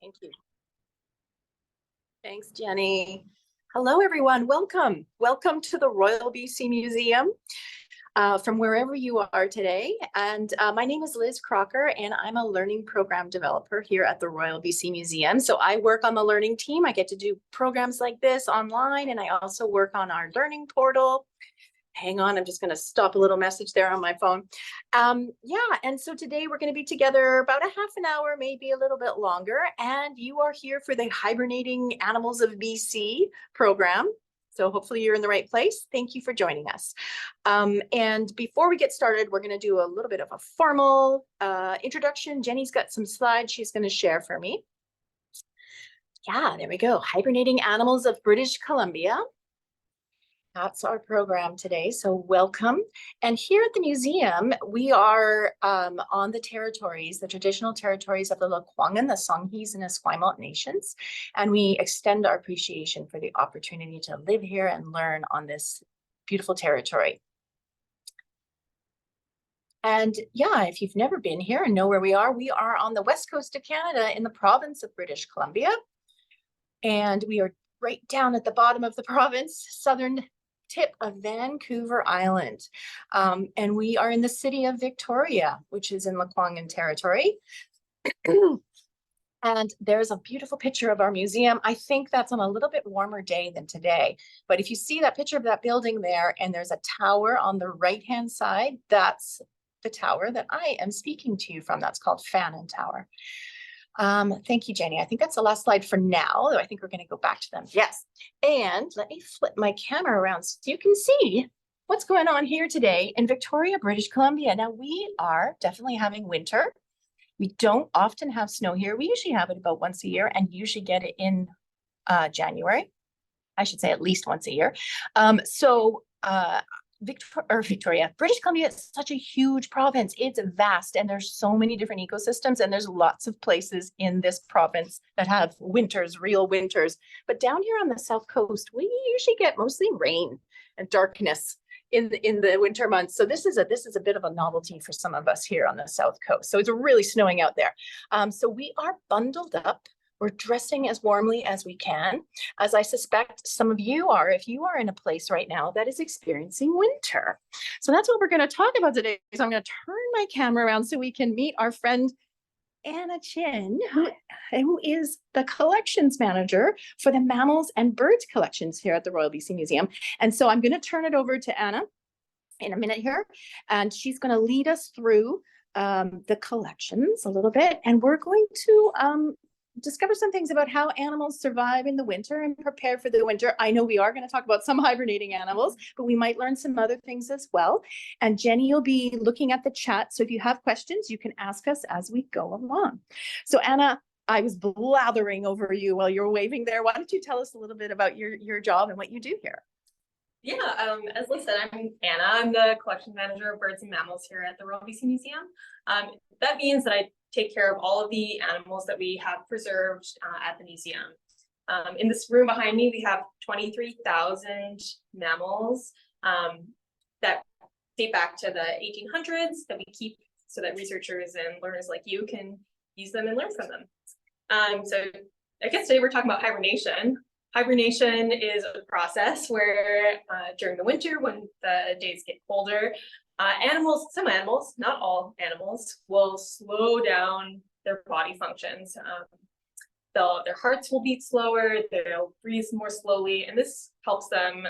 Thank you. Thanks, Jenny. Hello, everyone. Welcome. Welcome to the Royal BC Museum from wherever you are today. And my name is Liz Crocker, and I'm a learning program developer here at the Royal BC Museum. So I work on the learning team. I get to do programs like this online, and I also work on our learning portal. Hang on, I'm just going to stop a little message there on my phone. And so today we're going to be together about a half an hour, maybe a little bit longer. And you are here for the Hibernating Animals of BC program. So hopefully you're in the right place. Thank you for joining us. And before we get started, we're going to do a little bit of a formal introduction. Jenny's got some slides she's going to share for me. Yeah, there we go. Hibernating Animals of British Columbia. That's our program today, so welcome. And here at the museum, we are on the territories, the traditional territories of the Lekwungen, the Songhees, and Esquimalt nations. And we extend our appreciation for the opportunity to live here and learn on this beautiful territory. And yeah, if you've never been here and know where we are on the west coast of Canada in the province of British Columbia. And we are right down at the bottom of the province, southern tip of Vancouver Island. And we are in the city of Victoria, which is in Lekwungen territory. And there's a beautiful picture of our museum. I think that's on a little bit warmer day than today. But if you see that picture of that building there, and there's a tower on the right-hand side, that's the tower that I am speaking to you from. That's called Fannin Tower. Thank you, Jenny. I think that's the last slide for now, though I think we're going to go back to them. Yes. And let me flip my camera around so you can see what's going on here today in Victoria, British Columbia. Now, we are definitely having winter. We don't often have snow here. We usually have it about once a year and usually get it in January. I should say at least once a year. Victoria, British Columbia is such a huge province. It's vast and there's so many different ecosystems, and there's lots of places in this province that have winters, real winters. But down here on the south coast, we usually get mostly rain and darkness in the winter months. So this is a bit of a novelty for some of us here on the south coast. So it's really snowing out there. So we are bundled up. We're dressing as warmly as we can, as I suspect some of you are, if you are in a place right now that is experiencing winter. So that's what we're going to talk about today. So I'm going to turn my camera around so we can meet our friend Anna Chin, who is the collections manager for the mammals and birds collections here at the Royal BC Museum. And so I'm going to turn it over to Anna in a minute here, and she's going to lead us through the collections a little bit, and we're going to discover some things about how animals survive in the winter and prepare for the winter. I know we are going to talk about some hibernating animals, but we might learn some other things as well. And Jenny will be looking at the chat. So if you have questions, you can ask us as we go along. So Anna, I was blathering over you while you were waving there. Why don't you tell us a little bit about your job and what you do here? Yeah, as Liz said, I'm Anna. I'm the collection manager of birds and mammals here at the Royal BC Museum. That means that I take care of all of the animals that we have preserved at the museum. In this room behind me, we have 23,000 mammals that date back to the 1800s that we keep so that researchers and learners like you can use them and learn from them. So I guess today we're talking about hibernation. Hibernation is a process where during the winter, when the days get colder, some animals, not all animals, will slow down their body functions. Their hearts will beat slower, they'll breathe more slowly, and this helps them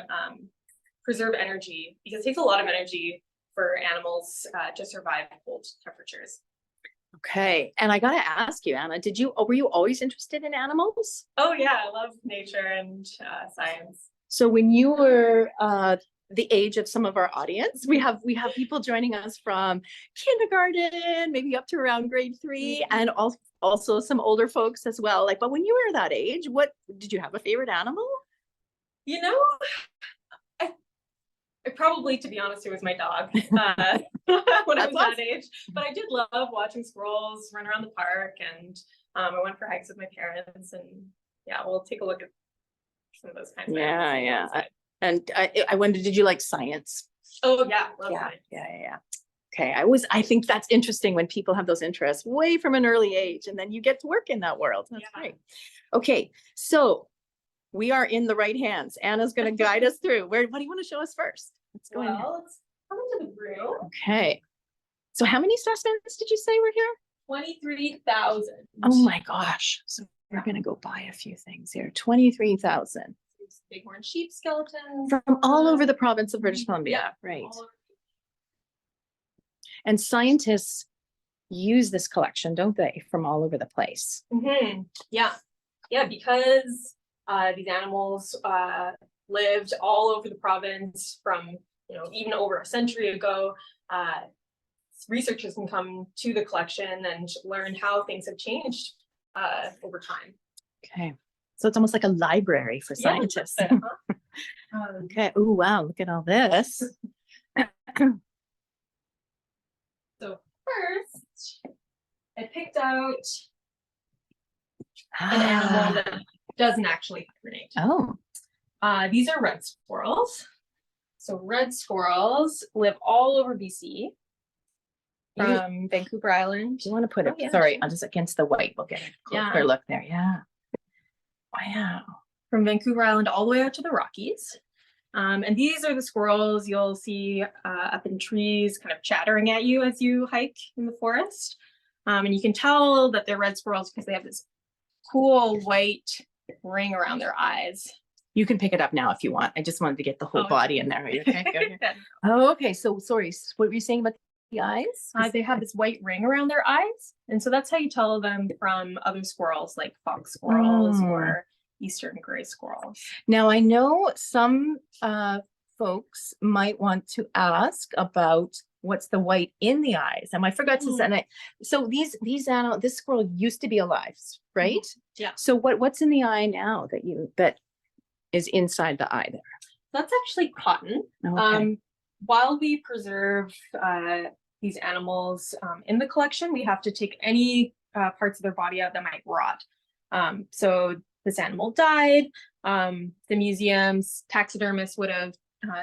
preserve energy, because it takes a lot of energy for animals to survive cold temperatures. Okay, and I gotta ask you, Anna, were you always interested in animals? Oh yeah, I love nature and science. So when you were the age of some of our audience, we have people joining us from kindergarten, maybe up to around grade 3, and also some older folks as well. But when you were that age, what did you have a favorite animal? You know, I probably, to be honest, it was my dog when I was that age. But I did love watching squirrels run around the park, and I went for hikes with my parents, and yeah, we'll take a look at some of those kinds of animals. Yeah. And I wondered, did you like science? Oh yeah, love science. Yeah. Okay, I think that's interesting when people have those interests way from an early age, and then you get to work in that world. That's Yeah. great. Okay, so we are in the right hands. Anna's going to guide us through. What do you want to show us first? Let's go in. Well, let's come into the room. Okay. So how many specimens did you say were here? 23,000. Oh my gosh. So we're going to go buy a few things here. 23,000. Bighorn sheep skeletons. From all over the province of British Columbia. Yeah, Right. all over. And scientists use this collection, don't they, from all over the place? Mm-hmm. Yeah. Yeah, because these animals lived all over the province from, even over a century ago. Researchers can come to the collection and learn how things have changed over time. Okay. So it's almost like a library for scientists. Yeah, Okay. Oh, wow. Look at all this. So first, I picked out an animal that doesn't actually hibernate. Oh. These are red squirrels. So red squirrels live all over BC. From Vancouver Island. Do you want to put it? yeah, Sorry, sure. I'm just against the white. We'll get a closer look there. Yeah. Wow. From Vancouver Island all the way out to the Rockies. And these are the squirrels you'll see up in trees, kind of chattering at you as you hike in the forest. And you can tell that they're red squirrels because they have this cool white ring around their eyes. You can pick it up now if you want. I just wanted to get the whole body in there. Are you okay? Go ahead. Oh, okay. So sorry, what were you saying about the eyes? They have this white ring around their eyes. And so that's how you tell them from other squirrels like fox squirrels or eastern gray squirrels. Now, I know some folks might want to ask about what's the white in the eyes. And I forgot to say, so these animals, this squirrel used to be alive, right? Yeah. So what's in the eye now that is inside the eye there? That's actually cotton. Okay. While we preserve these animals in the collection, we have to take any parts of their body out that might rot. So this animal died. The museum's taxidermist would have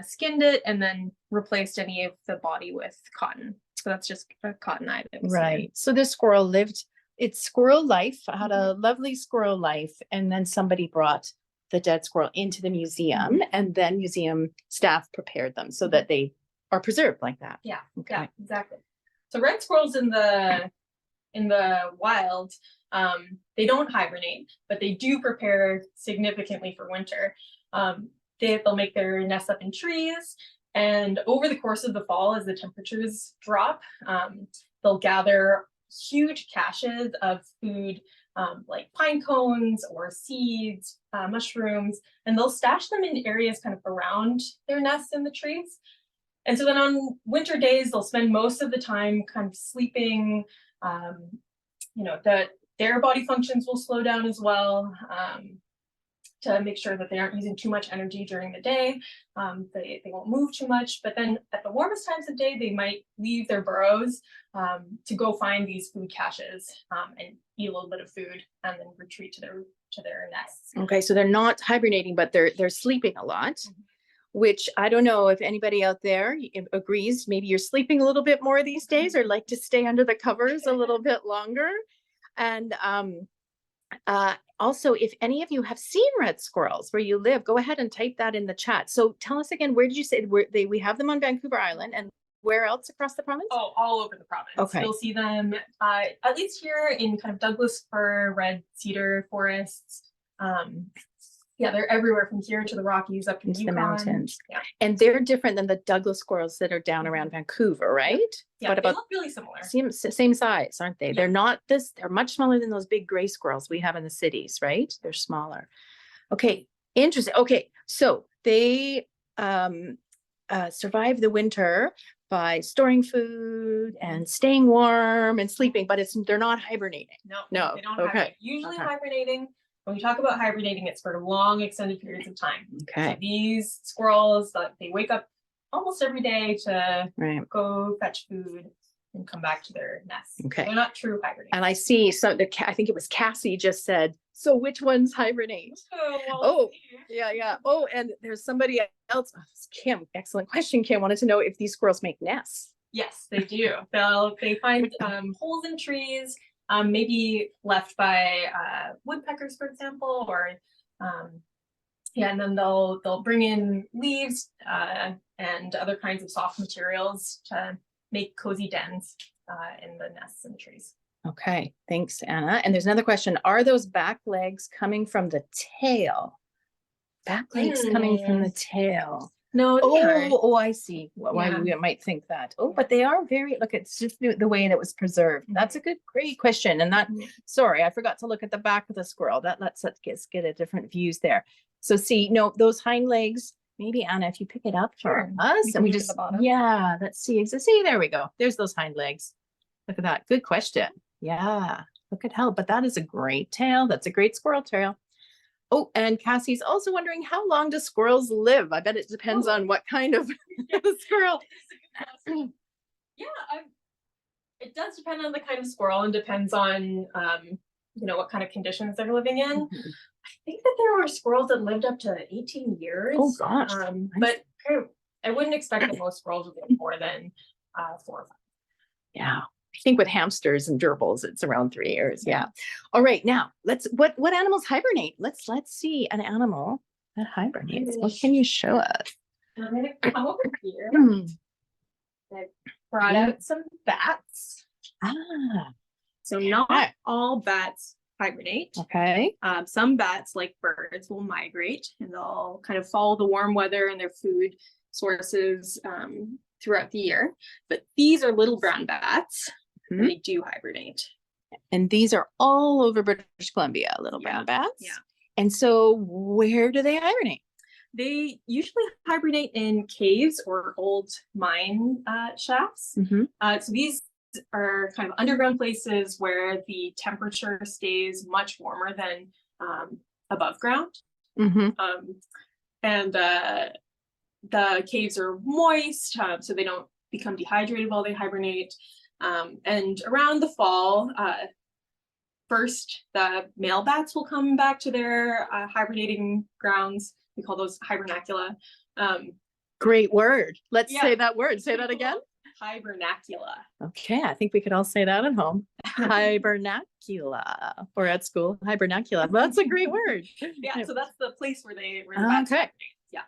skinned it and then replaced any of the body with cotton. So that's just a cotton eye. Right. So this squirrel lived its squirrel life, had a lovely squirrel life, and then somebody brought the dead squirrel into the museum, and then museum staff prepared them so that they are preserved like that. Yeah. Okay. Yeah, exactly. So red squirrels in the wild, they don't hibernate, but they do prepare significantly for winter. They'll make their nests up in trees, and over the course of the fall, as the temperatures drop, they'll gather huge caches of food, like pine cones or seeds, mushrooms, and they'll stash them in areas kind of around their nests in the trees. And so then on winter days, they'll spend most of the time kind of sleeping. Their body functions will slow down as well, to make sure that they aren't using too much energy during the day. They won't move too much, but then at the warmest times of day, they might leave their burrows to go find these food caches and eat a little bit of food and then retreat to their nests. Okay, so they're not hibernating, but they're sleeping a lot. Which I don't know if anybody out there agrees. Maybe you're sleeping a little bit more these days or like to stay under the covers a little bit longer. And also, if any of you have seen red squirrels where you live, go ahead and type that in the chat. So tell us again, where did you say we have them on Vancouver Island, and where else across the province? Oh, all over the province. Okay. You'll see them at least here in kind of Douglas fir, red cedar forests. Yeah, they're everywhere from here to the Rockies up into the mountains. Yeah. And they're different than the Douglas squirrels that are down around Vancouver, right? Yeah, what they about look really similar. Same size, aren't they? Yeah. They're not they're much smaller than those big gray squirrels we have in the cities, right? They're smaller. Okay, interesting. Okay, so they survive the winter by storing food and staying warm and sleeping, but they're not hibernating. No, they don't hibernate. Usually hibernating, when we talk about hibernating, it's for long extended periods of time. Okay. So these squirrels, they wake up almost every day to go fetch food and come back to their nests. Okay. So they're not true hibernators. And I see I think it was Cassie just said, so which ones hibernate? Yeah. Oh, and there's somebody else. Kim, excellent question. Kim wanted to know if these squirrels make nests. Yes, they do. They find holes in trees, maybe left by woodpeckers, for example, or yeah, and then they'll bring in leaves and other kinds of soft materials to make cozy dens in the nests and trees. Okay, thanks, Anna. And there's another question. Are those back legs coming from the tail? Back legs coming from the tail. No, they aren't. Oh, I see. Why Yeah. we might think that. Oh, but they are very, look, it's just the way that was preserved. That's a great question. And that, sorry, I forgot to look at the back of the squirrel. That lets us get a different views there. So see, no, those hind legs, maybe Anna, if you pick it up for us and we just, yeah, let's see. See, there we go. There's those hind legs. Look at that. Good question. Yeah, look at how, but that is a great tail. That's a great squirrel tail. Oh, and Cassie's also wondering, how long do squirrels live? I bet it depends on what kind of squirrel. Yeah, it does depend on the kind of squirrel and depends on what kind of conditions they're living in. I think that there were squirrels that lived up to 18 years. Oh gosh. But I wouldn't expect that most squirrels would live more than 4 or 5. Yeah. I think with hamsters and gerbils, it's around 3 years. Yeah. All right. Now what animals hibernate? Let's see an animal that hibernates. What can you show us? I'm gonna come over here. I brought out some bats. So not all bats hibernate. Okay. Some bats, like birds, will migrate and they'll kind of follow the warm weather and their food sources throughout the year. But these are little brown bats. And they do hibernate. And these are all over British Columbia, little brown bats. Yeah. And so where do they hibernate? They usually hibernate in caves or old mine shafts. So these are kind of underground places where the temperature stays much warmer than above ground. And the caves are moist, so they don't become dehydrated while they hibernate. And around the fall, first the male bats will come back to their hibernating grounds. We call those hibernacula. Great word. Let's say that word. Say that again. Hibernacula. Okay, I think we could all say that at home. Hibernacula, or at school, hibernacula. That's a great word. Yeah, so that's the place where the bats hibernate. Yeah.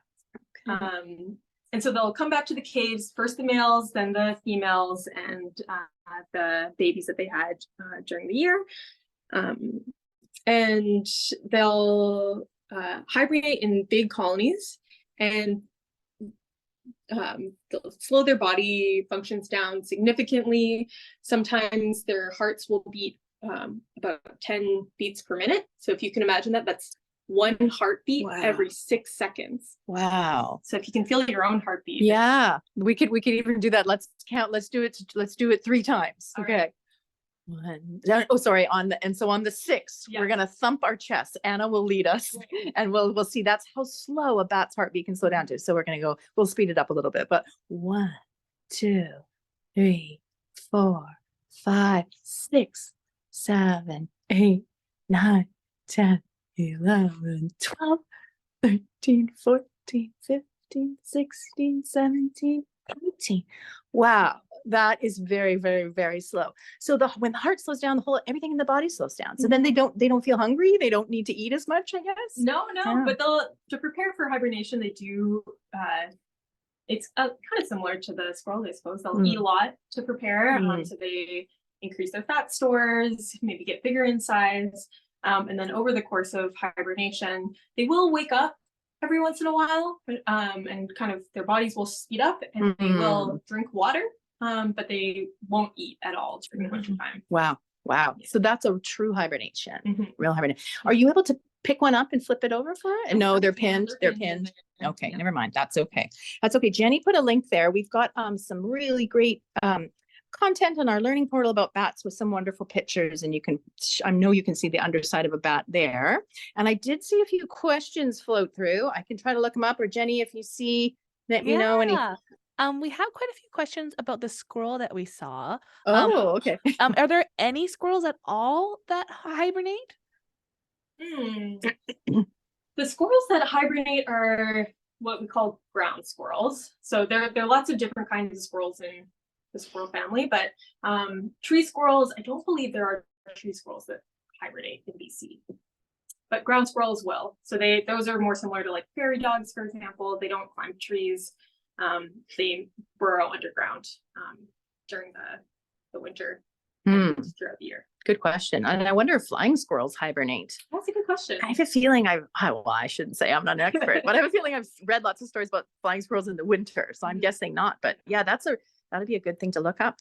Okay. And so they'll come back to the caves, first the males, then the females, and the babies that they had during the year. And they'll hibernate in big colonies and they'll slow their body functions down significantly. Sometimes their hearts will beat about 10 beats per minute. So if you can imagine that, that's 1 heartbeat every 6 seconds. Wow. So if you can feel your own heartbeat. Yeah, we could even do that. Let's count. Let's do it 3 times. All okay. Right. 1. Oh, sorry. On the 6th, we're gonna thump our chest. Anna will lead us, and we'll see. That's how slow a bat's heartbeat can slow down to. So we're gonna go. We'll speed it up a little bit. But 1, 2, 3, 4, 5, 6, 7, 8, 9, 10. 11, 12, 13, 14, 15, 16, 17, 18. Wow, that is very, very, very slow. So when the heart slows down, everything in the body slows down. So then they don't feel hungry. They don't need to eat as much, I guess. No, but to prepare for hibernation, they do. It's kind of similar to the squirrel, I suppose. They'll eat a lot to prepare, so they increase their fat stores, maybe get bigger in size. And then over the course of hibernation, they will wake up every once in a while, and kind of their bodies will speed up and they will drink water, but they won't eat at all during the winter time. Wow. So that's a true hibernation, real hibernation. Are you able to pick one up and flip it over for it? No, they're pinned. They're pinned. Okay, never mind. That's okay. Jenny put a link there. We've got some really great content on our learning portal about bats with some wonderful pictures, and I know you can see the underside of a bat there. And I did see a few questions float through. I can try to look them up, or Jenny, if you see, let me know any. We have quite a few questions about the squirrel that we saw. Okay. Are there any squirrels at all that hibernate? The squirrels that hibernate are what we call ground squirrels. So there are lots of different kinds of squirrels in squirrel family, but tree squirrels, I don't believe there are tree squirrels that hibernate in BC. But ground squirrels will. So those are more similar to like prairie dogs, for example. They don't climb trees. They burrow underground during the winter throughout the year. Good question. And I wonder if flying squirrels hibernate. That's a good question. I have a feeling I shouldn't say I'm not an expert, but I have a feeling I've read lots of stories about flying squirrels in the winter. So I'm guessing not. But yeah, that'd be a good thing to look up.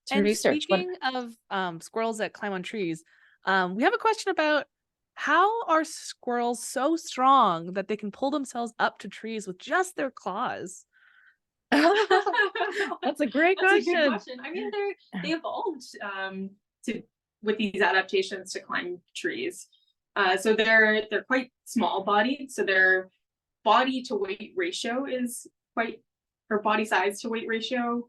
To And research. speaking of squirrels that climb on trees, we have a question about how are squirrels so strong that they can pull themselves up to trees with just their claws? That's a great question. A good question. I mean, they evolved with these adaptations to climb trees. So they're quite small bodied. So their body to weight ratio is or body size to weight ratio,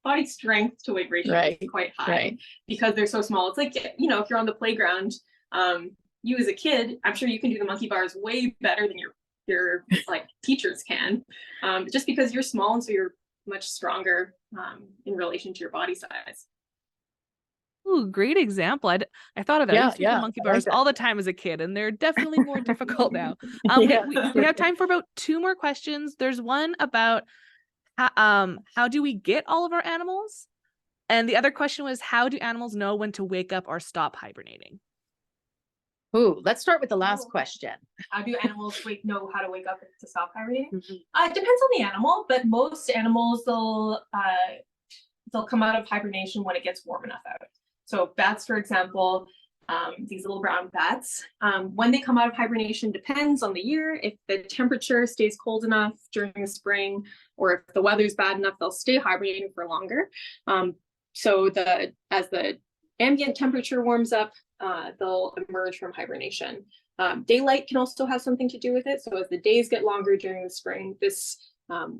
body strength to weight ratio is quite high because they're so small. It's like, if you're on the playground, you as a kid, I'm sure you can do the monkey bars way better than your like teachers can, just because you're small and so you're much stronger in relation to your body size. Ooh, great example. I thought of that. I used to do monkey bars all the time as a kid, and they're definitely more difficult now. We have time for about 2 more questions. There's one about how do we get all of our animals? And the other question was, how do animals know when to wake up or stop hibernating? Ooh, let's start with the last question. How do animals know how to wake up and to stop hibernating? It depends on the animal, but most animals they'll come out of hibernation when it gets warm enough out. So bats, for example, these little brown bats, when they come out of hibernation depends on the year. If the temperature stays cold enough during the spring, or if the weather's bad enough, they'll stay hibernating for longer. So as the ambient temperature warms up, they'll emerge from hibernation. Daylight can also have something to do with it. So as the days get longer during the spring, this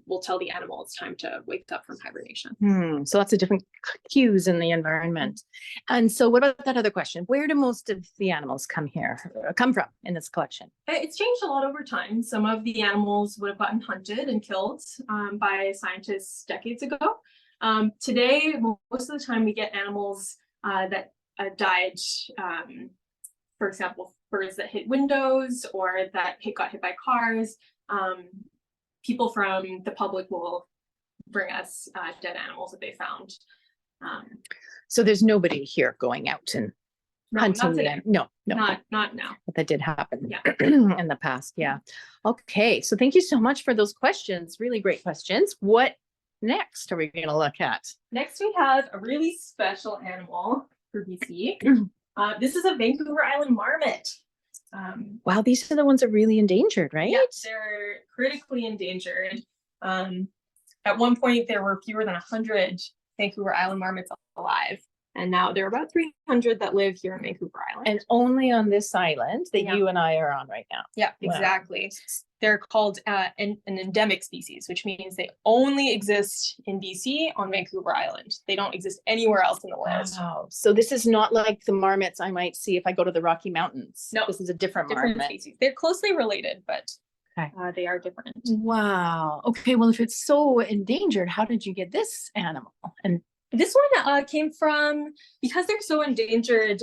will tell the animal it's time to wake up from hibernation. So lots of different cues in the environment. And so what about that other question? Where do most of the animals come from in this collection? It's changed a lot over time. Some of the animals would have gotten hunted and killed by scientists decades ago. Today, most of the time we get animals that died, for example, birds that hit windows or that got hit by cars. People from the public will bring us dead animals that they found. So there's nobody here going out and hunting them. No, not now. But that did happen in the past. Yeah. Okay. So thank you so much for those questions. Really great questions. What next are we going to look at? Next, we have a really special animal for BC. This is a Vancouver Island marmot. Wow, these are the ones that are really endangered, right? Yeah, they're critically endangered. At one point, there were fewer than 100 Vancouver Island marmots alive. And now there are about 300 that live here in Vancouver Island. And only on this island that you and I are on right now. Yeah, exactly. They're called an endemic species, which means they only exist in BC on Vancouver Island. They don't exist anywhere else in the world. Wow. So this is not like the marmots I might see if I go to the Rocky Mountains. No, this is a different marmot species. They're closely related, but they are different. Wow. Okay. Well, if it's so endangered, how did you get this animal? And this one came from, because they're so endangered,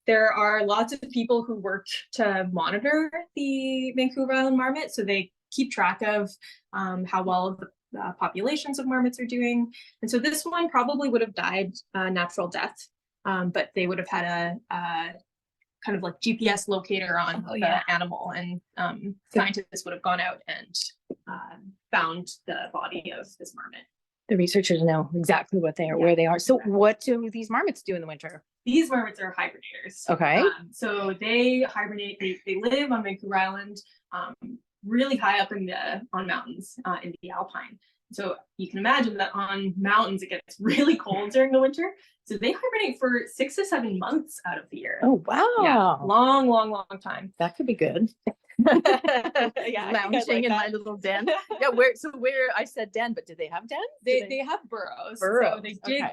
there are lots of people who work to monitor the Vancouver Island marmot. So they keep track of how well the populations of marmots are doing. And so this one probably would have died natural death, but they would have had a kind of like GPS locator on the animal, and scientists would have gone out and found the body of this marmot. The researchers know exactly what they are, where they are. So what do these marmots do in the winter? These marmots are hibernators. Okay. So they hibernate, they live on Vancouver Island, really high up on mountains in the Alpine. So you can imagine that on mountains, it gets really cold during the winter. So they hibernate for 6 to 7 months out of the year. Oh, wow. Yeah, long time. That could be good. Lounging in my little den. Where I said den, but do they have dens? They have burrows. Burrows. So they dig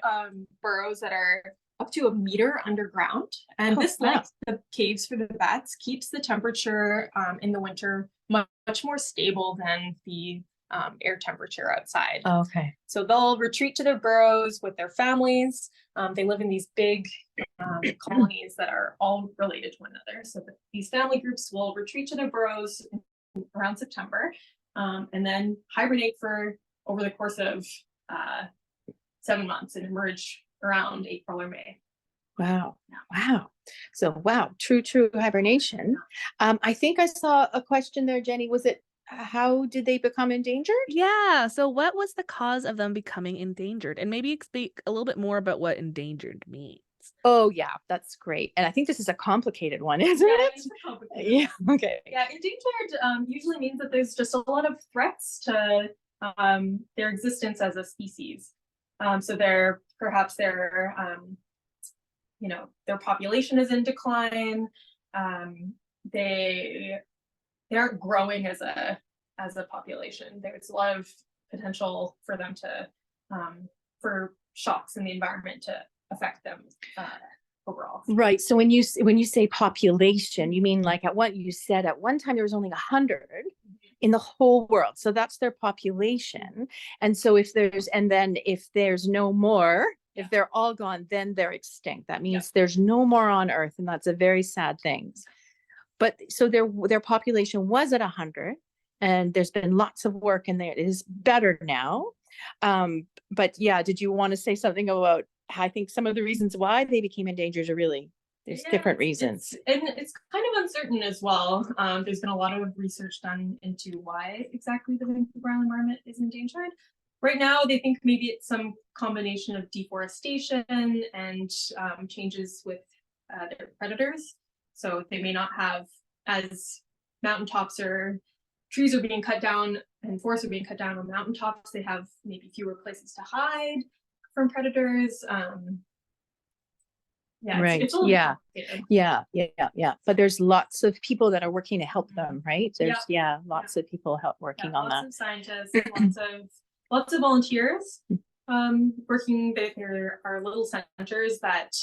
burrows that are up to 1 meter underground. And this, like the caves for the bats, keeps the temperature in the winter much more stable than the air temperature outside. Okay. So they'll retreat to their burrows with their families. They live in these big colonies that are all related to one another. So these family groups will retreat to their burrows around September, and then hibernate for over the course of 7 months and emerge around April or May. Wow. Wow. So, wow, true hibernation. I think I saw a question there, Jenny. Was it, how did they become endangered? Yeah. So what was the cause of them becoming endangered? And maybe speak a little bit more about what endangered means. Oh, yeah, that's great. And I think this is a complicated one, isn't it? It's a complicated Yeah. one. Okay. Yeah, endangered usually means that there's just a lot of threats to their existence as a species. So perhaps their population is in decline. They aren't growing as a population. There's a lot of potential for them to for shocks in the environment to affect them overall. Right. So when you say population, you mean like at one time there was only 100 in the whole world. So that's their population. And so if there's no more, if they're all gone, then they're extinct. That means there's no more on Earth, and that's a very sad thing. But so their population was at 100, and there's been lots of work, and it is better now. But yeah, did you want to say something about? I think some of the reasons why they became endangered are really there's different reasons, it's kind of uncertain as well. There's been a lot of research done into why exactly the Vancouver Island marmot is endangered. Right now, they think maybe it's some combination of deforestation and changes with their predators. So they may not have, as mountaintops or trees are being cut down and forests are being cut down on mountaintops, they have maybe fewer places to hide from predators. Right. It's a little complicated. Yeah. But there's lots of people that are working to help them, right? There's lots of people working on that. Lots of scientists, lots of volunteers working. There are little centers that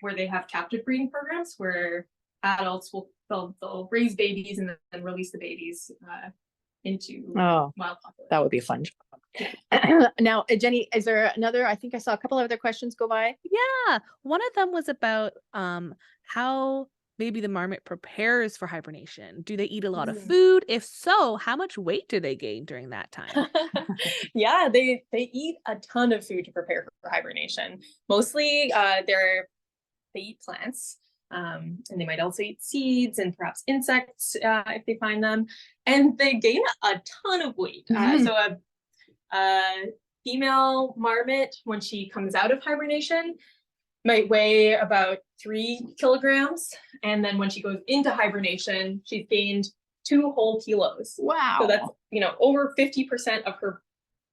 where they have captive breeding programs where adults they'll raise babies and then release the babies into wild population. That would be a fun job. Now, Jenny, is there another? I think I saw a couple of other questions go by. Yeah, one of them was about how maybe the marmot prepares for hibernation. Do they eat a lot of food? If so, how much weight do they gain during that time? Yeah, they eat a ton of food to prepare for hibernation. Mostly they eat plants, and they might also eat seeds and perhaps insects if they find them, and they gain a ton of weight. So a female marmot, when she comes out of hibernation, might weigh about 3 kilograms, and then when she goes into hibernation, she's gained 2 whole kilos. Wow! So that's over 50% of her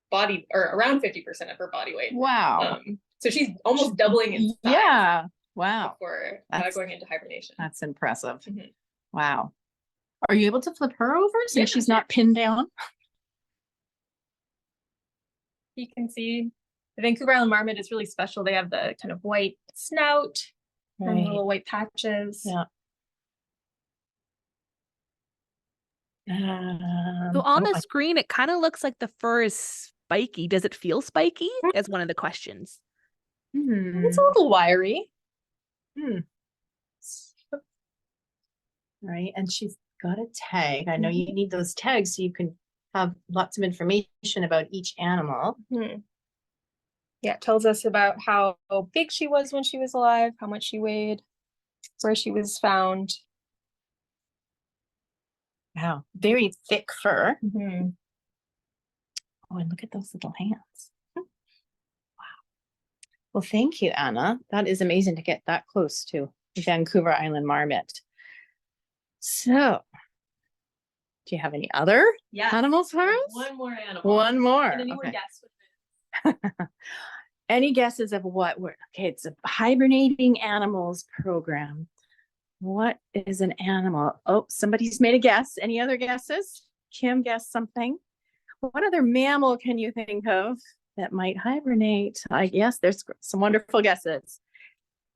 body, or around 50% of her body weight. Wow! So she's almost doubling in size. Yeah. Wow. Before going into hibernation. That's impressive. Wow. Are you able to flip her over so she's not pinned down? You can see the Vancouver Island marmot is really special. They have the kind of white snout and little white patches. Yeah. So on the screen, it kind of looks like the fur is spiky. Does it feel spiky? As one of the questions. It's a little wiry. Right, and she's got a tag. I know you need those tags so you can have lots of information about each animal. Yeah, it tells us about how big she was when she was alive, how much she weighed, where she was found. Wow, very thick fur. Oh, and look at those little hands. Wow. Well, thank you, Anna. That is amazing to get that close to the Vancouver Island marmot. So, do you have any other animals for us? One more animal. One more. Can anyone guess what it is? Any guesses of what we're, it's a hibernating animals program. What is an animal? Oh, somebody's made a guess. Any other guesses? Kim guessed something. What other mammal can you think of that might hibernate? I guess there's some wonderful guesses.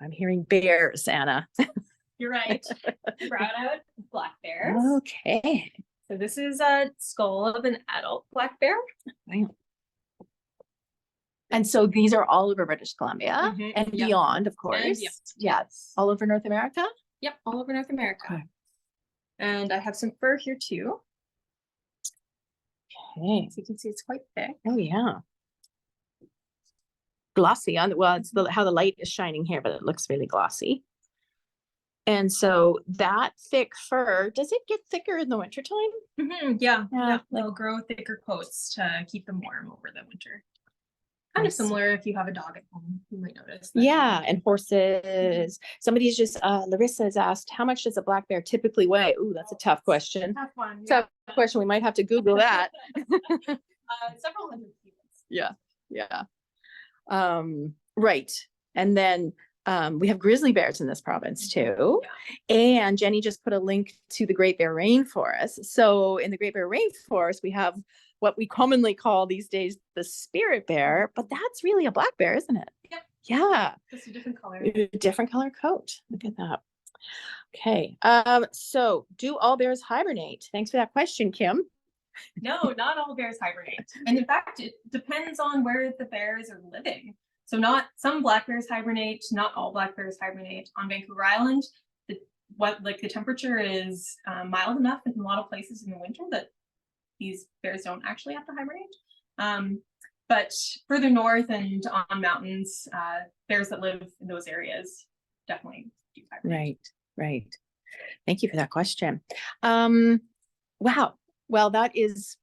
I'm hearing bears, Anna. You're right. Brown-out black bears. Okay. So this is a skull of an adult black bear. Wow. And so these are all over British Columbia and beyond, of course. Yes. All over North America? Yep, all over North America. Okay. And I have some fur here too. Okay. So you can see it's quite thick. Oh yeah. Glossy on, well, it's how the light is shining here, but it looks really glossy. And so that thick fur, does it get thicker in the wintertime? Yeah. They'll grow thicker coats to keep them warm over the winter. Kind of similar if you have a dog at home, you might notice. That. Yeah, and horses. Somebody's just, Larissa has asked, how much does a black bear typically weigh? Ooh, that's a tough question. Tough one. Tough question. We might have to Google that. Several hundred kilos. Yeah. Right. And then we have grizzly bears in this province too. Yeah. And Jenny just put a link to the Great Bear Rainforest. So in the Great Bear Rainforest, we have what we commonly call these days the spirit bear, but that's really a black bear, isn't it? Yeah. Just a different color. Different color coat. Look at that. Okay. So do all bears hibernate? Thanks for that question, Kim. No, not all bears hibernate. And in fact, it depends on where the bears are living. So not some black bears hibernate, not all black bears hibernate. On Vancouver Island, the temperature is mild enough in a lot of places in the winter that these bears don't actually have to hibernate. But further north and on mountains, bears that live in those areas definitely do hibernate. Right. Thank you for that question. Wow. Well, that is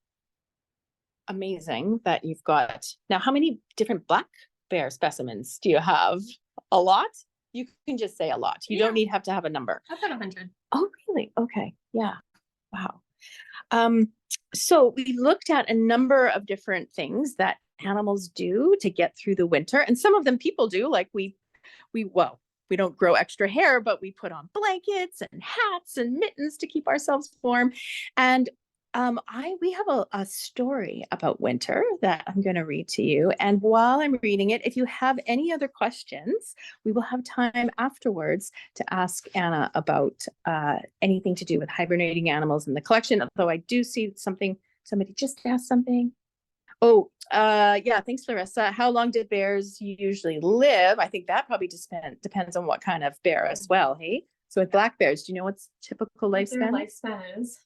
amazing that you've got. Now, how many different black bear specimens do you have? A lot? You can just say a lot. You don't have to have a number. I've got 100. Oh, really? Okay. Yeah. Wow. So we looked at a number of different things that animals do to get through the winter. And some of them people do, like we don't grow extra hair, but we put on blankets and hats and mittens to keep ourselves warm. And we have a story about winter that I'm going to read to you. And while I'm reading it, if you have any other questions, we will have time afterwards to ask Anna about anything to do with hibernating animals in the collection. Although I do see somebody just asked something. Oh, yeah, thanks, Larissa. How long did bears usually live? I think that probably depends on what kind of bear as well, hey? So with black bears, do you know what's typical lifespan? Their lifespan is?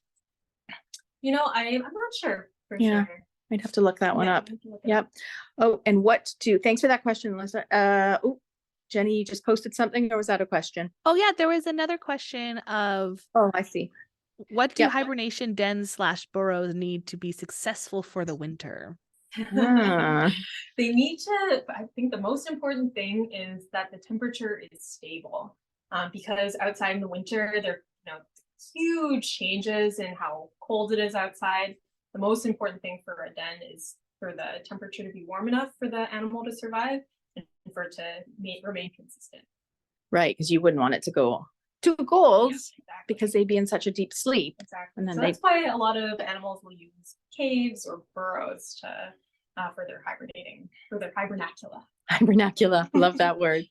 I'm not sure for sure. I'd have to look that one up. Yep. Oh, and thanks for that question, Melissa. Jenny, you just posted something, or was that a question? Oh yeah, there was another question of. Oh, I see. What do hibernation dens / burrows need to be successful for the winter? They need to, I think the most important thing is that the temperature is stable, because outside in the winter, there huge changes in how cold it is outside. The most important thing for a den is for the temperature to be warm enough for the animal to survive and for it to remain consistent. Right, because you wouldn't want it to go too cold because they'd be in such a deep sleep. Exactly. And then that's why a lot of animals will use caves or burrows for their hibernating, for their hibernacula. Hibernacula, love that word.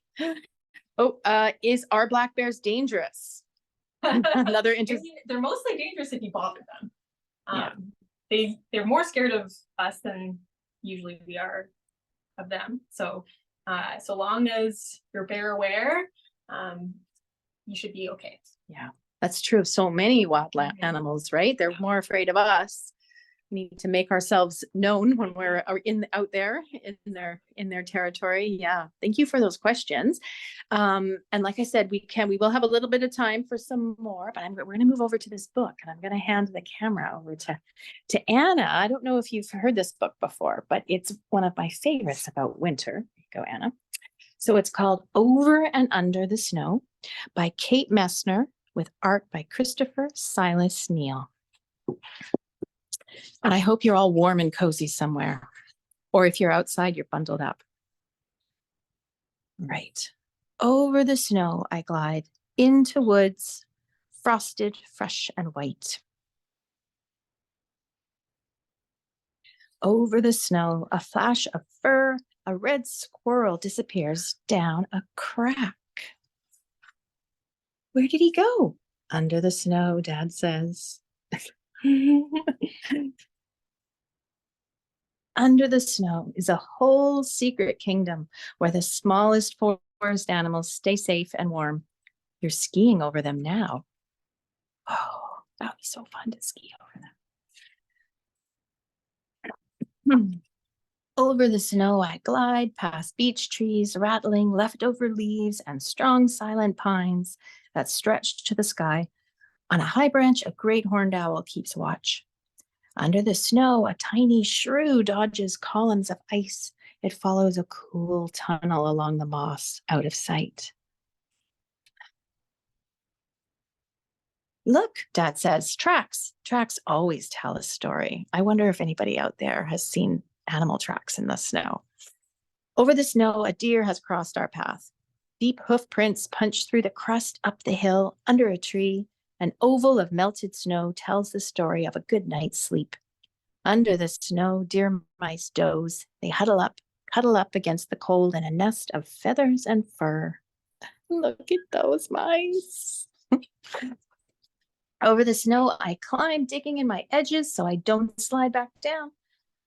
Are black bears dangerous? Another interesting. They're mostly dangerous if you bother them. They're more scared of us than usually we are of them. So so long as you're bear aware, you should be okay. Yeah, that's true of so many wildland animals, right? They're more afraid of us. We need to make ourselves known when we're out there in their territory. Yeah, thank you for those questions. And like I said, we will have a little bit of time for some more, but we're going to move over to this book, and I'm going to hand the camera over to Anna. I don't know if you've heard this book before, but it's one of my favorites about winter. Go, Anna. So it's called Over and Under the Snow by Kate Messner, with art by Christopher Silas Neal. And I hope you're all warm and cozy somewhere. Or if you're outside, you're bundled up. Right. Over the snow I glide, into woods, frosted, fresh, and white. Over the snow, a flash of fur, a red squirrel disappears down a crack. Where did he go? Under the snow, Dad says. Under the snow is a whole secret kingdom where the smallest forest animals stay safe and warm. You're skiing over them now. Oh, that would be so fun to ski over them. Over the snow I glide past beech trees, rattling leftover leaves and strong silent pines that stretch to the sky. On a high branch, a great horned owl keeps watch. Under the snow, a tiny shrew dodges columns of ice. It follows a cool tunnel along the moss, out of sight. Look, Dad says, tracks. Tracks always tell a story. I wonder if anybody out there has seen animal tracks in the snow. Over the snow, a deer has crossed our path. Deep hoof prints punch through the crust up the hill, under a tree. An oval of melted snow tells the story of a good night's sleep. Under the snow, deer mice doze. They cuddle up against the cold in a nest of feathers and fur. Look at those mice. Over the snow, I climb, digging in my edges so I don't slide back down.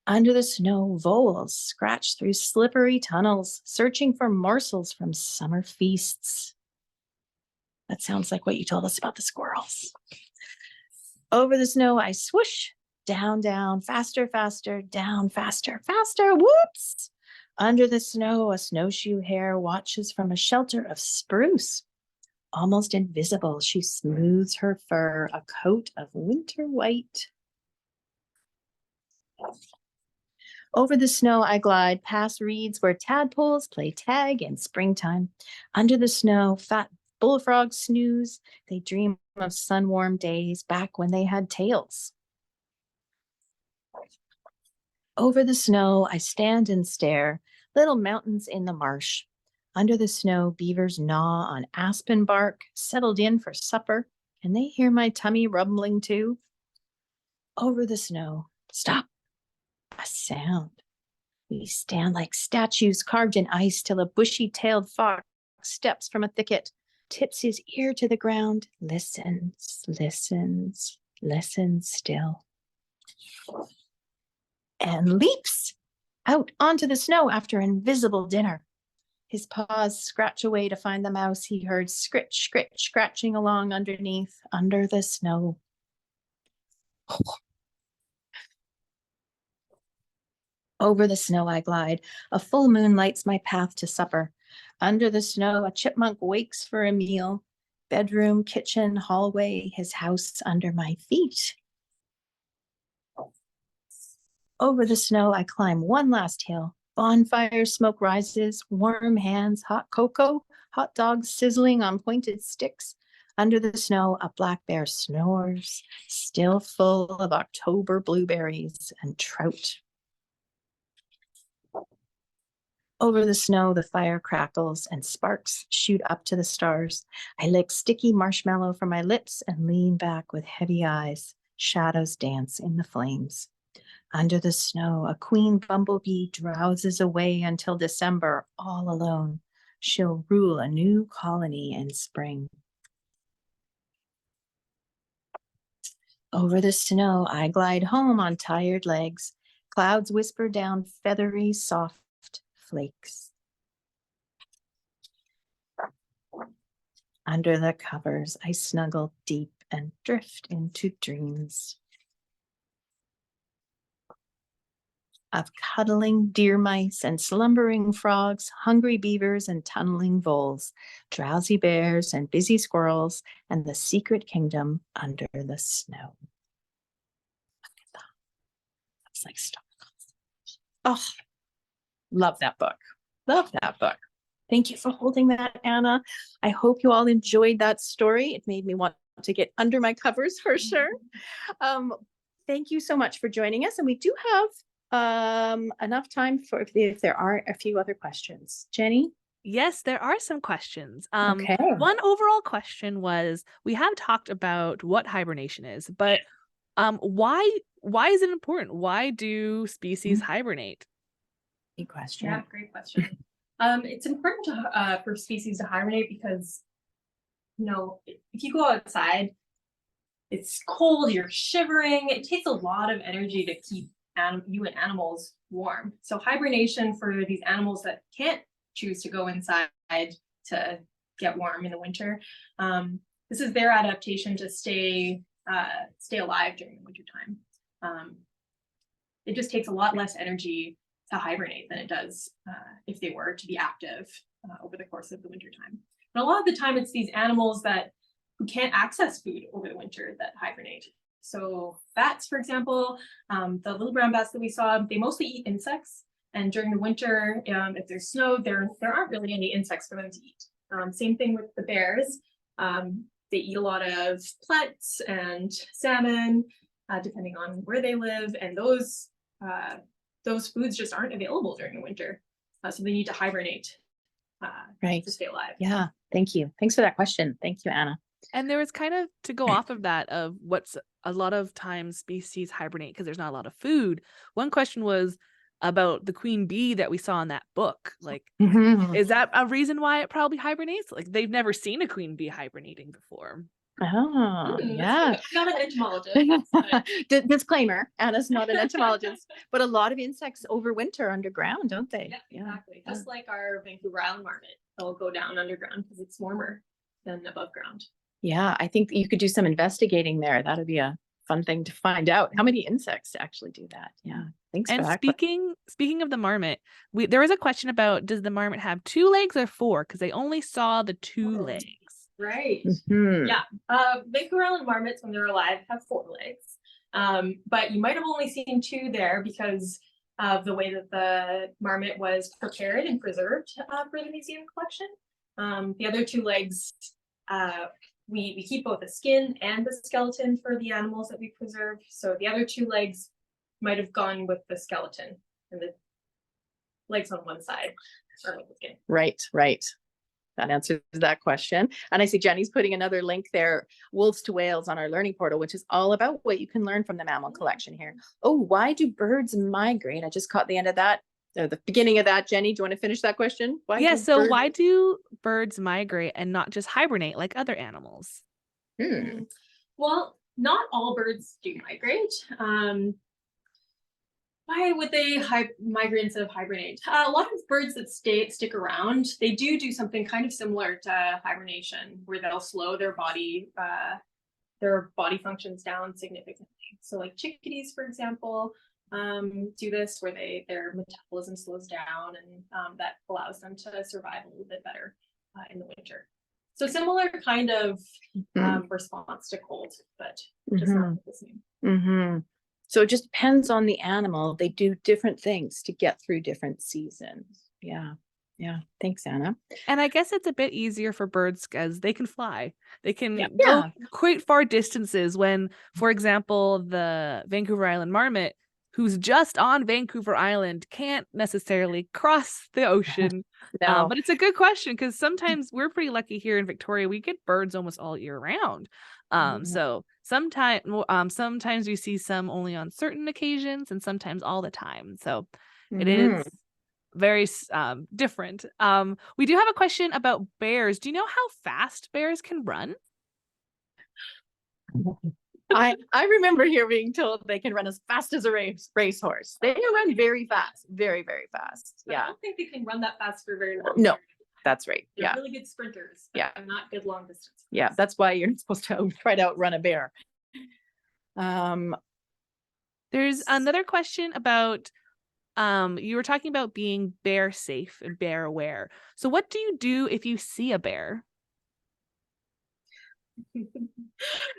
Under the snow, voles scratch through slippery tunnels, searching for morsels from summer feasts. That sounds like what you told us about the squirrels. Over the snow, I swoosh, down, down, faster, faster, down, faster, faster, whoops! Under the snow, a snowshoe hare watches from a shelter of spruce. Almost invisible, she smooths her fur, a coat of winter white. Over the snow, I glide past reeds where tadpoles play tag in springtime. Under the snow, fat bullfrogs snooze. They dream of sun-warm days back when they had tails. Over the snow, I stand and stare, little mountains in the marsh. Under the snow, beavers gnaw on aspen bark, settled in for supper, and they hear my tummy rumbling too. Over the snow, stop, a sound. We stand like statues carved in ice till a bushy-tailed fox steps from a thicket, tips his ear to the ground, listens, listens, listens still, and leaps out onto the snow after an invisible dinner. His paws scratch away to find the mouse he heard scritch, scritch, scratching along underneath, under the snow. Over the snow I glide. A full moon lights my path to supper. Under the snow, a chipmunk wakes for a meal. Bedroom, kitchen, hallway, his house under my feet. Over the snow, I climb one last hill. Bonfire smoke rises, warm hands, hot cocoa, hot dogs sizzling on pointed sticks. Under the snow, a black bear snores, still full of October blueberries and trout. Over the snow, the fire crackles and sparks shoot up to the stars. I lick sticky marshmallow from my lips and lean back with heavy eyes. Shadows dance in the flames. Under the snow, a queen bumblebee drowses away until December, all alone. She'll rule a new colony in spring. Over the snow, I glide home on tired legs. Clouds whisper down feathery, soft flakes. Under the covers, I snuggle deep and drift into dreams of cuddling deer mice and slumbering frogs, hungry beavers and tunneling voles, drowsy bears and busy squirrels, and the secret kingdom under the snow. Look at that. That's like Star Wars. Oh, love that book. Love that book. Thank you for holding that, Anna. I hope you all enjoyed that story. It made me want to get under my covers for sure. Thank you so much for joining us. And we do have enough time for if there are a few other questions. Jenny? Yes, there are some questions. Okay. One overall question was, we have talked about what hibernation is, but why is it important? Why do species hibernate? Good question. Yeah, great question. It's important to for species to hibernate because, if you go outside, it's cold, you're shivering. It takes a lot of energy to keep you and animals warm. So hibernation for these animals that can't choose to go inside to get warm in the winter, this is their adaptation to stay alive during the winter time. It just takes a lot less energy to hibernate than it does if they were to be active over the course of the winter time. And a lot of the time, it's these animals who can't access food over the winter that hibernate. So bats, for example, the little brown bats that we saw, they mostly eat insects. And during the winter, if there's snow, there aren't really any insects for them to eat. Same thing with the bears. They eat a lot of plants and salmon, depending on where they live. And those foods just aren't available during the winter. So they need to hibernate to stay alive. Yeah, thank you. Thanks for that question. Thank you, Anna. And there was kind of, to go off of that, of what's a lot of times species hibernate because there's not a lot of food. One question was about the queen bee that we saw in that book. Like, is that a reason why it probably hibernates? Like, they've never seen a queen bee hibernating before. Oh, yeah. I'm not an entomologist. Disclaimer, Anna's not an entomologist, but a lot of insects overwinter underground, don't they? Yeah, exactly. Just like our Vancouver Island marmot, they'll go down underground because it's warmer than above ground. Yeah, I think you could do some investigating there. That'd be a fun thing to find out. How many insects actually do that? Yeah, thanks for that. Speaking of the marmot, there was a question about, does the marmot have 2 legs or 4? Because they only saw the 2 legs. Right. Yeah. Vancouver Island marmots, when they're alive, have 4 legs. But you might have only seen 2 there because of the way that the marmot was prepared and preserved for the museum collection. The other 2 legs, we keep both the skin and the skeleton for the animals that we preserve. So the other 2 legs might have gone with the skeleton, and the legs on one side are with the skin. Right. That answers that question. And I see Jenny's putting another link there, Wolves to Whales, on our learning portal, which is all about what you can learn from the mammal collection here. Oh, why do birds migrate? I just caught the end of that. The beginning of that. Jenny, do you want to finish that question? Why do birds migrate and not just hibernate like other animals? Well, not all birds do migrate. Why would they migrate instead of hibernate? A lot of birds that stick around, they do something kind of similar to hibernation, where they'll slow their body functions down significantly. So like chickadees, for example, do this, where their metabolism slows down, and that allows them to survive a little bit better in the winter. So similar kind of response to cold, but just not the same. So it just depends on the animal. They do different things to get through different seasons. Yeah. Thanks, Anna. And I guess it's a bit easier for birds because they can fly. They can go quite far distances when, for example, the Vancouver Island marmot, who's just on Vancouver Island, can't necessarily cross the ocean. No. But it's a good question because sometimes we're pretty lucky here in Victoria. We get birds almost all year round. So sometimes we see some only on certain occasions and sometimes all the time. So it is very different. We do have a question about bears. Do you know how fast bears can run? I remember here being told they can run as fast as a racehorse. They can run very fast, very, very fast. But I don't think they can run that fast for very long. No, that's right. They're really good sprinters. But they're not good long distance. Yeah, that's why you're not supposed to try to outrun a bear. There's another question about, you were talking about being bear safe and bear aware. So what do you do if you see a bear?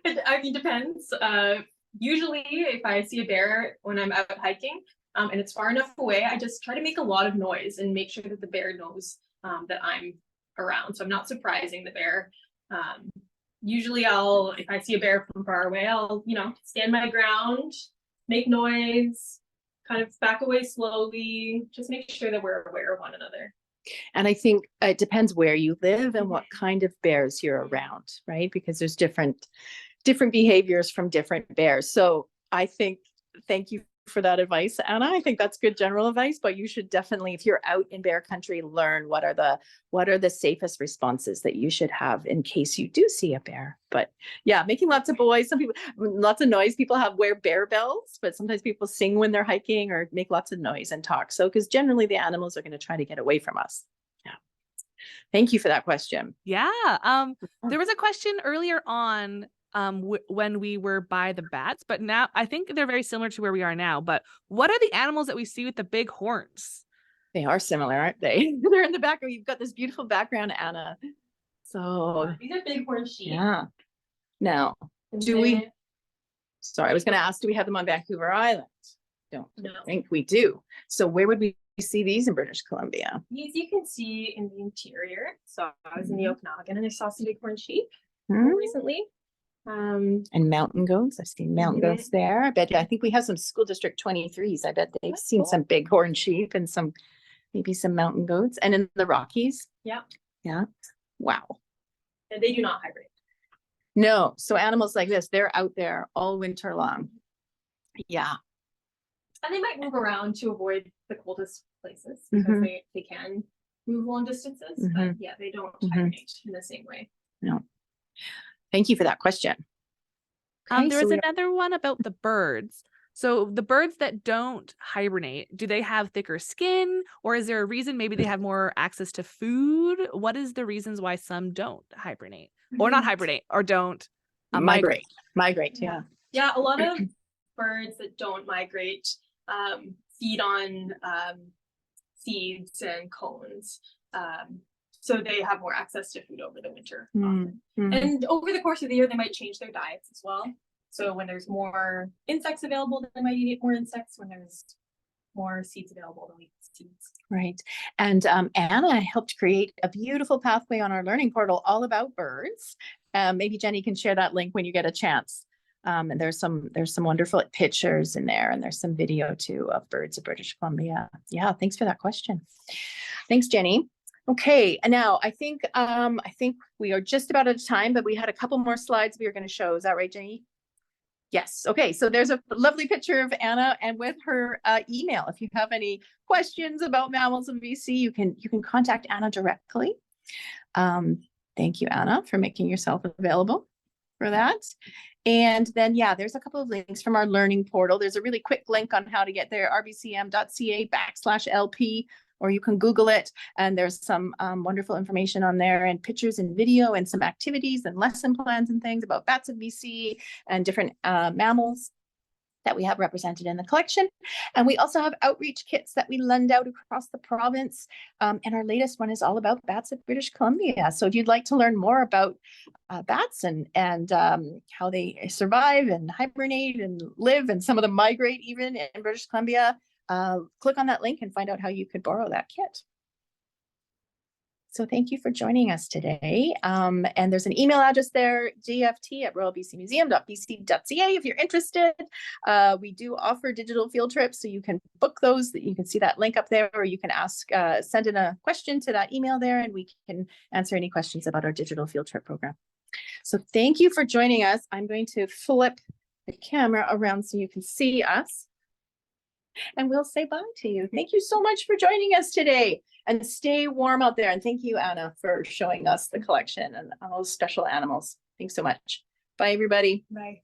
It depends. Usually if I see a bear when I'm out hiking and it's far enough away, I just try to make a lot of noise and make sure that the bear knows that I'm around. So I'm not surprising the bear. Usually if I see a bear from far away, I'll, stand my ground, make noise, kind of back away slowly, just make sure that we're aware of one another. And I think it depends where you live and what kind of bears you're around, right? Because there's different behaviors from different bears. So I think, thank you for that advice, Anna. I think that's good general advice, but you should definitely, if you're out in bear country, learn what are the safest responses that you should have in case you do see a bear. But yeah, making lots of lots of noise. People wear bear bells, but sometimes people sing when they're hiking or make lots of noise and talk. So, because generally the animals are going to try to get away from us. Yeah. Thank you for that question. Yeah. There was a question earlier on when we were by the bats, but now I think they're very similar to where we are now. But what are the animals that we see with the big horns? They are similar, aren't they? They're in the background. You've got this beautiful background, Anna. So these are bighorn sheep. Yeah. Now, sorry, I was going to ask, do we have them on Vancouver Island? Don't think we do. So where would we see these in British Columbia? These you can see in the interior. So I was in the Okanagan and I saw some bighorn sheep recently. And mountain goats. I've seen mountain goats there. I think we have some school district 23s. I bet they've seen some bighorn sheep and maybe some mountain goats. And in the Rockies. Yeah. Yeah. Wow. And they do not hibernate. No. So animals like this, they're out there all winter long. Yeah. And they might move around to avoid the coldest places because they can move long distances. But yeah, they don't hibernate in the same way. No. Thank you for that question. Okay, there was another one about the birds. So the birds that don't hibernate, do they have thicker skin, or is there a reason maybe they have more access to food? What is the reasons why some don't hibernate or not hibernate or don't migrate? Yeah. Yeah. A lot of birds that don't migrate feed on seeds and cones. So they have more access to food over the winter often. And over the course of the year, they might change their diets as well. So when there's more insects available, they might eat more insects. When there's more seeds available, they'll eat seeds. Right. And Anna helped create a beautiful pathway on our learning portal all about birds. Maybe Jenny can share that link when you get a chance. And there's some wonderful pictures in there, and there's some video too of birds of British Columbia. Yeah, thanks for that question. Thanks, Jenny. Okay, and now I think we are just about out of time, but we had a couple more slides we were going to show. Is that right, Jenny? Yes. Okay, so there's a lovely picture of Anna and with her email. If you have any questions about mammals of BC, you can contact Anna directly. Thank you, Anna, for making yourself available for that. And then, yeah, there's a couple of links from our learning portal. There's a really quick link on how to get there, rbcm.ca/LP, or you can Google it, and there's some wonderful information on there, and pictures and video and some activities and lesson plans and things about bats of BC and different mammals that we have represented in the collection. And we also have outreach kits that we lend out across the province. And our latest one is all about bats of British Columbia. So if you'd like to learn more about bats and how they survive and hibernate and live, and some of them migrate even in British Columbia, click on that link and find out how you could borrow that kit. So thank you for joining us today. And there's an email address there, gft@royalbcmuseum.bc.ca if you're interested. We do offer digital field trips, so you can book those. You can see that link up there, or you can send in a question to that email there, and we can answer any questions about our digital field trip program. So thank you for joining us. I'm going to flip the camera around so you can see us, and we'll say bye to you. Thank you so much for joining us today, and stay warm out there. And thank you, Anna, for showing us the collection and all those special animals. Thanks so much. Bye, everybody. Bye.